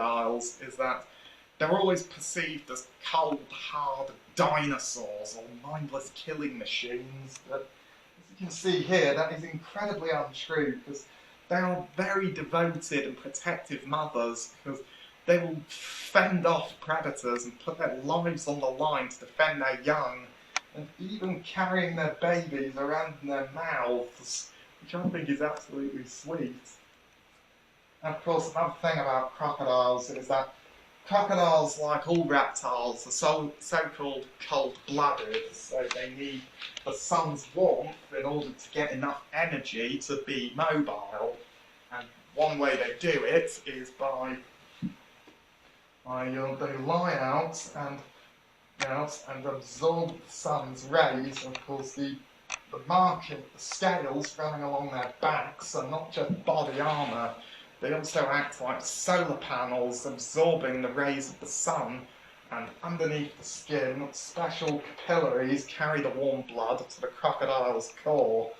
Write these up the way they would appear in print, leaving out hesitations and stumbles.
crocodiles is that they're always perceived as cold, hard dinosaurs or mindless killing machines. But as you can see here, that is incredibly untrue because they are very devoted and protective mothers because they will fend off predators and put their lives on the line to defend their young, and even carrying their babies around in their mouths, which I think is absolutely sweet. And of course, another thing about crocodiles is that crocodiles, like all reptiles, are so-called cold-blooded, so they need the sun's warmth in order to get enough energy to be mobile. And one way they do it is by they lie out and absorb the sun's rays. And of course, the scales running along their backs are not just body armour. They also act like solar panels absorbing the rays of the sun, and underneath the skin, special capillaries carry the warm blood to the crocodile's core,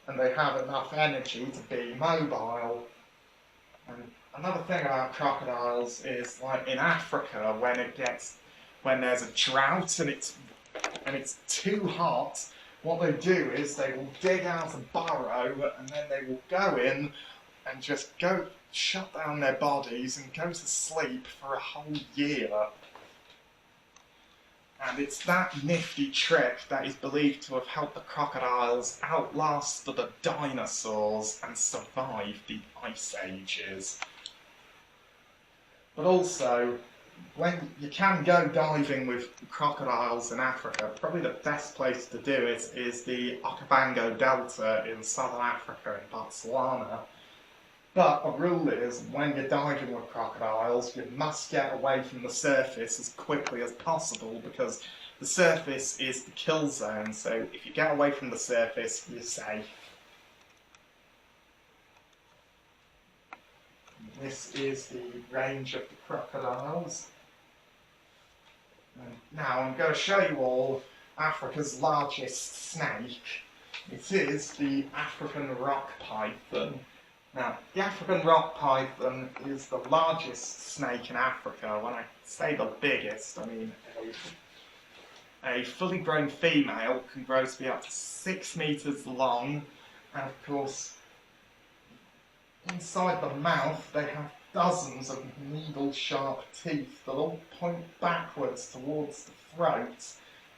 and they have enough energy to be mobile. And another thing about crocodiles is, like in Africa, when there's a drought and it's too hot, what they do is they will dig out a burrow and then they will go in and just shut down their bodies and go to sleep for a whole year. And it's that nifty trick that is believed to have helped the crocodiles outlast the dinosaurs and survive the ice ages. But also, when you can go diving with crocodiles in Africa, probably the best place to do it is the Okavango Delta in southern Africa, in Botswana. But the rule is, when you're diving with crocodiles, you must get away from the surface as quickly as possible because the surface is the kill zone, so if you get away from the surface, you're safe. This is the range of the crocodiles. And now I'm going to show you all Africa's largest snake. It is the African rock python. Now, the African rock python is the largest snake in Africa. When I say the biggest, I mean a fully grown female can grow to be up to 6 meters long, and of course, inside the mouth they have dozens of needle-sharp teeth that all point backwards towards the throat.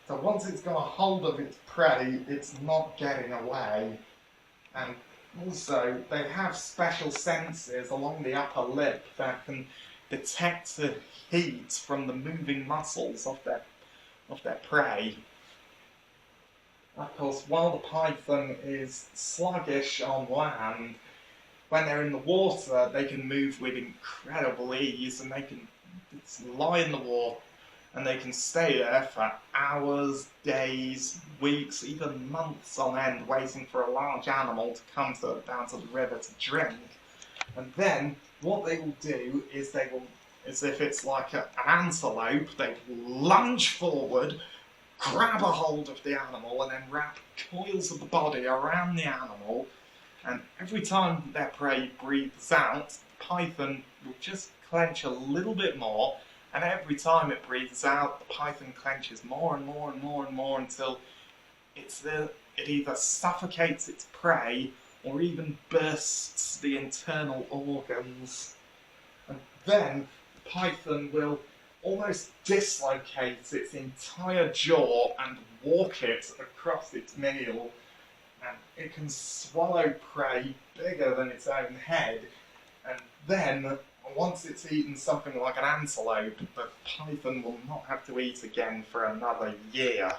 So once it's got a hold of its prey, it's not getting away. And also, they have special senses along the upper lip that can detect the heat from the moving muscles of their prey. Of course, while the python is sluggish on land, when they're in the water, they can move with incredible ease, and they can lie in the water, and they can stay there for hours, days, weeks, even months on end, waiting for a large animal to come down to the river to drink. And then, what they will do is as if it's like an antelope, they will lunge forward, grab a hold of the animal, and then wrap coils of the body around the animal. And every time their prey breathes out, the python will just clench a little bit more, and every time it breathes out, the python clenches more and more and more and more until it either suffocates its prey or even bursts the internal organs. And then the python will almost dislocate its entire jaw and walk it across its meal. And it can swallow prey bigger than its own head, and then, once it's eaten something like an antelope, the python will not have to eat again for another year.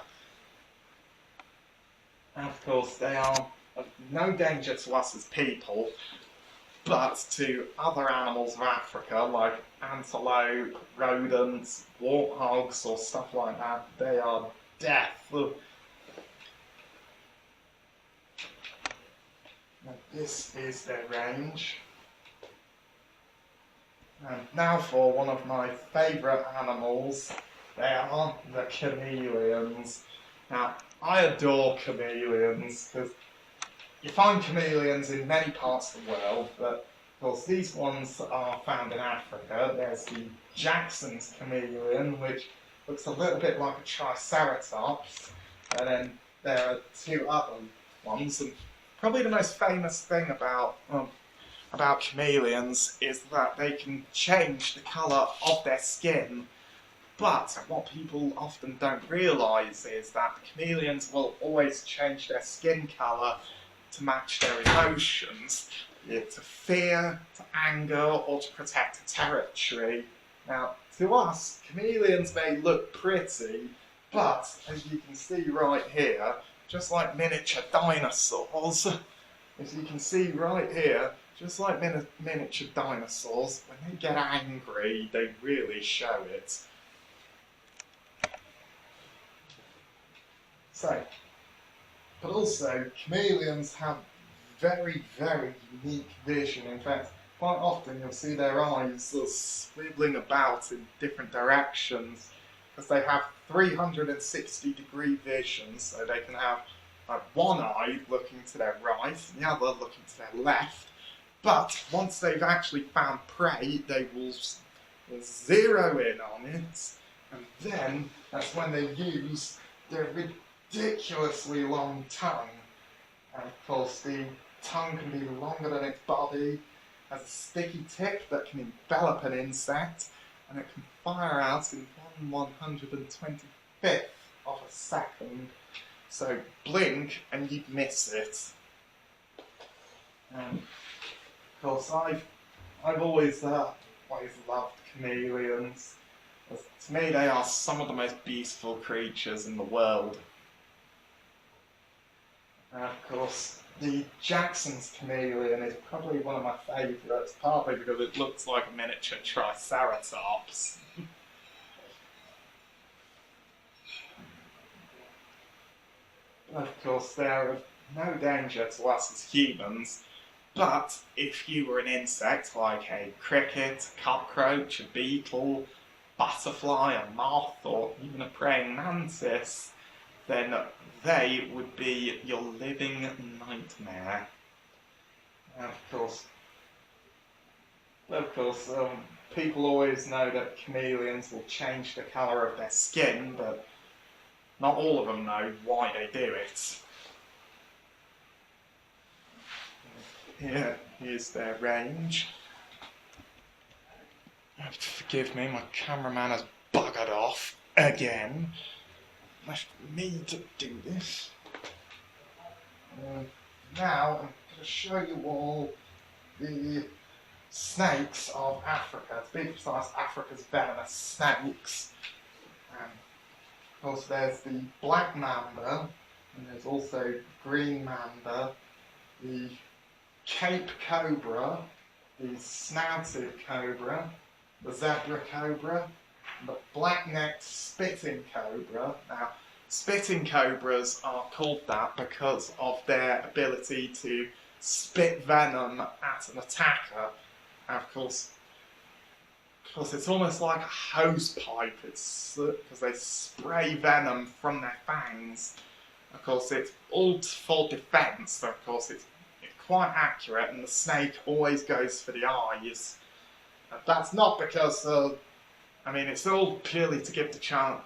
And of course, they are of no danger to us as people, but to other animals of Africa, like antelope, rodents, warthogs, or stuff like that, they are death. And this is their range. And now for one of my favourite animals. They are the chameleons. Now, I adore chameleons because you find chameleons in many parts of the world, but Of course, these ones are found in Africa. There's the Jackson's chameleon, which looks a little bit like a triceratops. And then there are two other ones. And probably the most famous thing about chameleons is that they can change the colour of their skin. But what people often don't realise is that the chameleons will always change their skin colour to match their emotions, be it to fear, to anger, or to protect a territory. Now, to us, chameleons may look pretty, but as you can see right here, just like miniature dinosaurs, as you can see right here, just like miniature dinosaurs, when they get angry, they really show it. So, but also, chameleons have very, very unique vision. In fact, quite often you'll see their eyes sort of swiveling about in different directions because they have 360-degree vision, so they can have one eye looking to their right and the other looking to their left. But once they've actually found prey, they will zero in on it, and then that's when they use their ridiculously long tongue. And of course, the tongue can be longer than its body, has a sticky tip that can envelop an insect, and it can fire out in 1/125th of a second. So blink and you'd miss it. Of course, I've always loved chameleons. To me, they are some of the most beautiful creatures in the world. And of course, the Jackson's chameleon is probably one of my favourites, partly because it looks like a miniature triceratops. Of course, they're of no danger to us as humans, but if you were an insect like a cricket, a cockroach, a beetle, butterfly, a moth, or even a praying mantis, then they would be your living nightmare. And of course, people always know that chameleons will change the colour of their skin, but not all of them know why they do it. Here's their range. You have to forgive me, my cameraman has buggered off again. Left me to do this. Now I'm going to show you all the snakes of Africa. To be precise, Africa's venomous snakes. Of course, there's the black mamba, and there's also green mamba, the Cape cobra, the snouted cobra, the zebra cobra, and the black-necked spitting cobra. Now, spitting cobras are called that because of their ability to spit venom at an attacker. And of course, it's almost like a hose pipe. It's because they spray venom from their fangs. Of course, it's all for defence, so of course it's quite accurate, and the snake always goes for the eyes. That's not because it's all purely to give the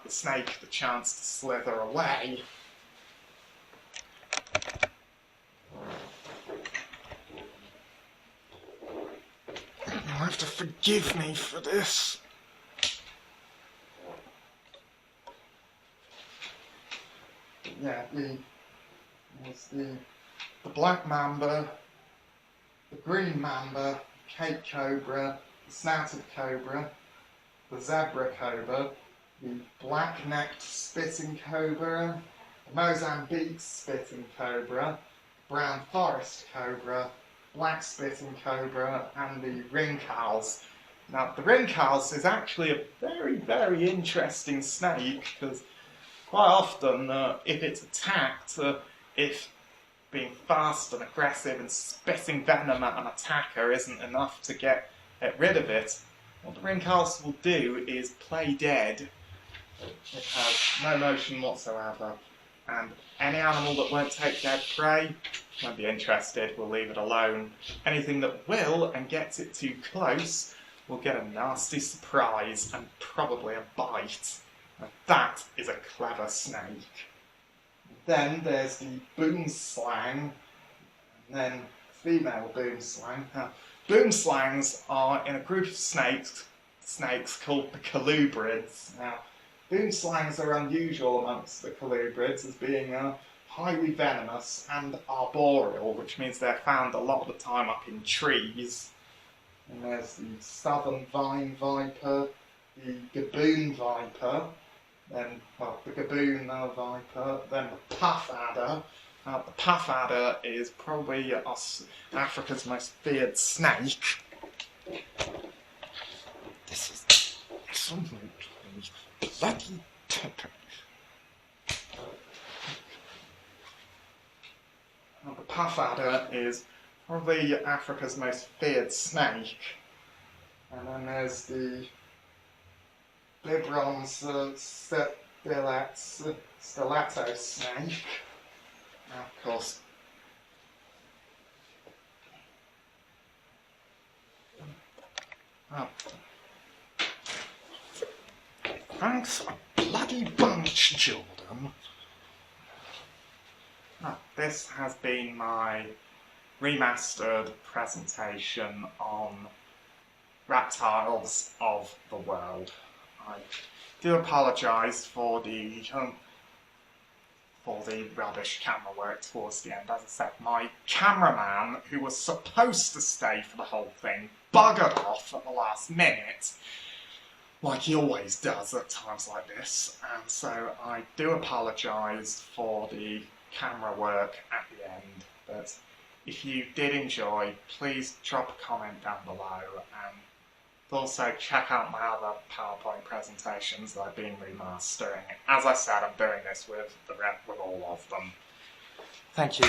snake the chance to slither away. You'll have to forgive me for this. Yeah, there's the black mamba, the green mamba, Cape cobra, the snouted cobra, the zebra cobra, the black-necked spitting cobra, the Mozambique spitting cobra, brown forest cobra, black spitting cobra, and the ringcals. Now, the ringcals is actually a very, very interesting snake because quite often, if it's attacked, if being fast and aggressive and spitting venom at an attacker isn't enough to get rid of it, what the ringcals will do is play dead. It has no motion whatsoever. And any animal that won't take dead prey, won't be interested, we'll leave it alone. Anything that will and gets it too close will get a nasty surprise and probably a bite. And that is a clever snake. Then there's the boomslang, and then female boomslang. Now, boomslangs are in a group of snakes called the colubrids. Now, boomslangs are unusual amongst the colubrids as being highly venomous and arboreal, which means they're found a lot of the time up in trees. And there's the southern vine viper, the gaboon viper, then the gaboon viper, then the puff adder. The puff adder is probably Africa's most feared snake. This is absolutely bloody typical. The puff adder is probably Africa's most feared snake. And then there's the Bibrons stiletto snake. Now, of course, thanks a bloody bunch, Jordan. This has been my remastered presentation on Reptiles of the World. I do apologise for the rubbish camera work towards the end. As I said, my cameraman, who was supposed to stay for the whole thing, buggered off at the last minute, like he always does at times like this, and so I do apologise for the camera work at the end, but if you did enjoy, please drop a comment down below, and also check out my other PowerPoint presentations that I've been remastering. As I said, I'm doing this with all of them. Thank you.